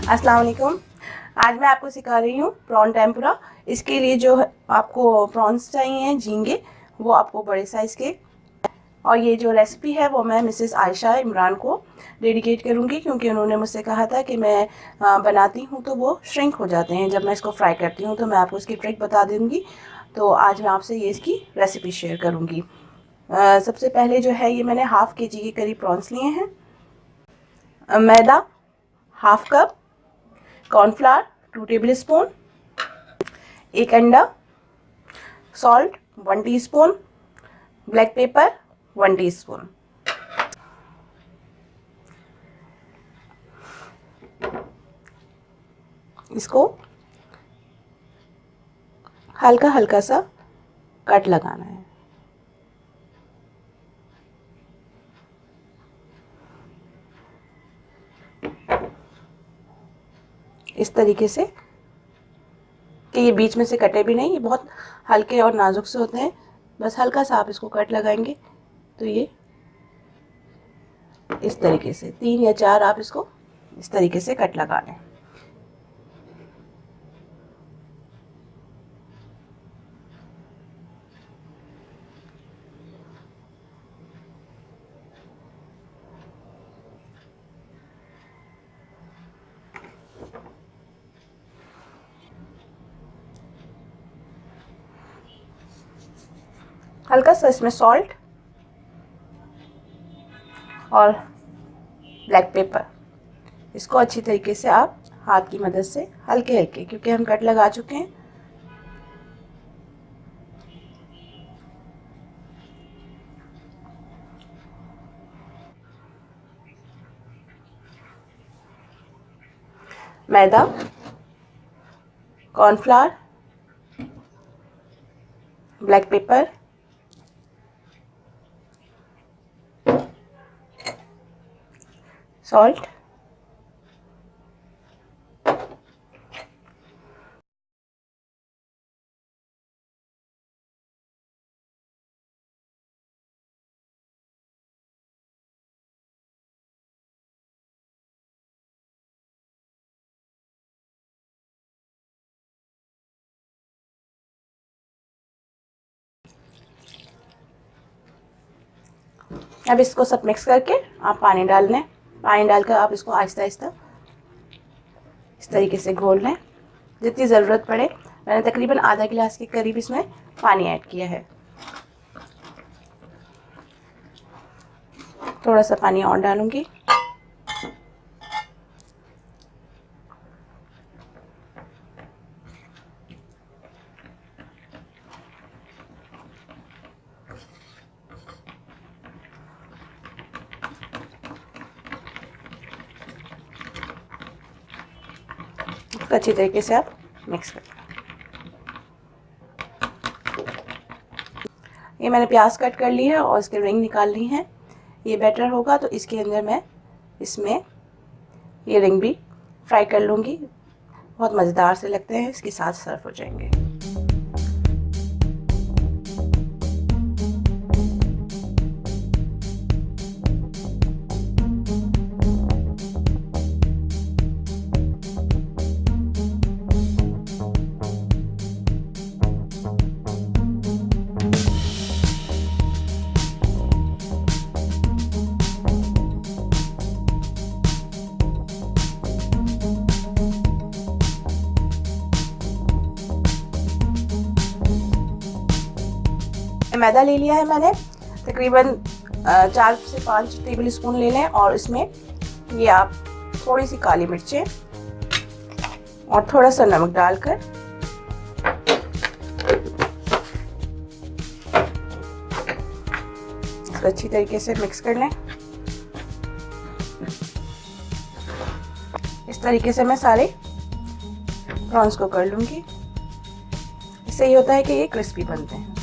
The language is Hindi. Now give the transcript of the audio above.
अस्सलाम वालेकुम। आज मैं आपको सिखा रही हूँ प्रॉन टेम्पुरा। इसके लिए जो आपको प्रॉन्स चाहिए झींगे, वो आपको बड़े साइज़ के। और ये जो रेसिपी है वो मैं मिसेस आयशा इमरान को डेडिकेट करूँगी, क्योंकि उन्होंने मुझसे कहा था कि मैं बनाती हूँ तो वो श्रिंक हो जाते हैं जब मैं इसको फ्राई करती हूँ, तो मैं आपको इसकी ट्रिक बता दूँगी। तो आज मैं आपसे ये इसकी रेसिपी शेयर करूँगी। सबसे पहले जो है, ये मैंने हाफ़ kg के करीब प्रॉन्स लिए हैं। मैदा half cup, cornflour 2 tablespoon, 1 अंडा, salt 1 teaspoon, black pepper 1 teaspoon. इसको हल्का हल्का सा कट लगाना है। इस तरीके से कि ये बीच में से कटे भी नहीं, ये बहुत हल्के और नाजुक से होते हैं। बस हल्का सा आप इसको कट लगाएंगे तो ये इस तरीके से 3 या 4 आप इसको इस तरीके से कट लगा लें। हल्का सा इसमें सॉल्ट और ब्लैक पेपर, इसको अच्छी तरीके से आप हाथ की मदद से हल्के हल्के, क्योंकि हम कट लगा चुके हैं, मैदा, कॉर्नफ्लावर, ब्लैक पेपर, सॉल्ट, अब इसको सब मिक्स करके आप पानी डाल लें। पानी डालकर आप इसको आहिस्ता आहिस्ता इस तरीके से घोल लें जितनी ज़रूरत पड़े। मैंने तकरीबन आधा गिलास के करीब इसमें पानी ऐड किया है। थोड़ा सा पानी और डालूंगी। अच्छी तरीके से आप मिक्स कर। ये मैंने प्याज कट कर ली है और इसके रिंग निकाल ली हैं। ये बेटर होगा तो इसके अंदर मैं इसमें ये रिंग भी फ्राई कर लूँगी। बहुत मज़ेदार से लगते हैं, इसके साथ सर्व हो जाएंगे। मैदा ले लिया है मैंने, तकरीबन 4 से 5 टेबल स्पून ले लें, और इसमें ये आप थोड़ी सी काली मिर्चें और थोड़ा सा नमक डालकर इसको अच्छी तरीके से मिक्स कर लें। इस तरीके से मैं सारे प्रॉन्स को कर लूँगी। इससे ये होता है कि ये क्रिस्पी बनते हैं।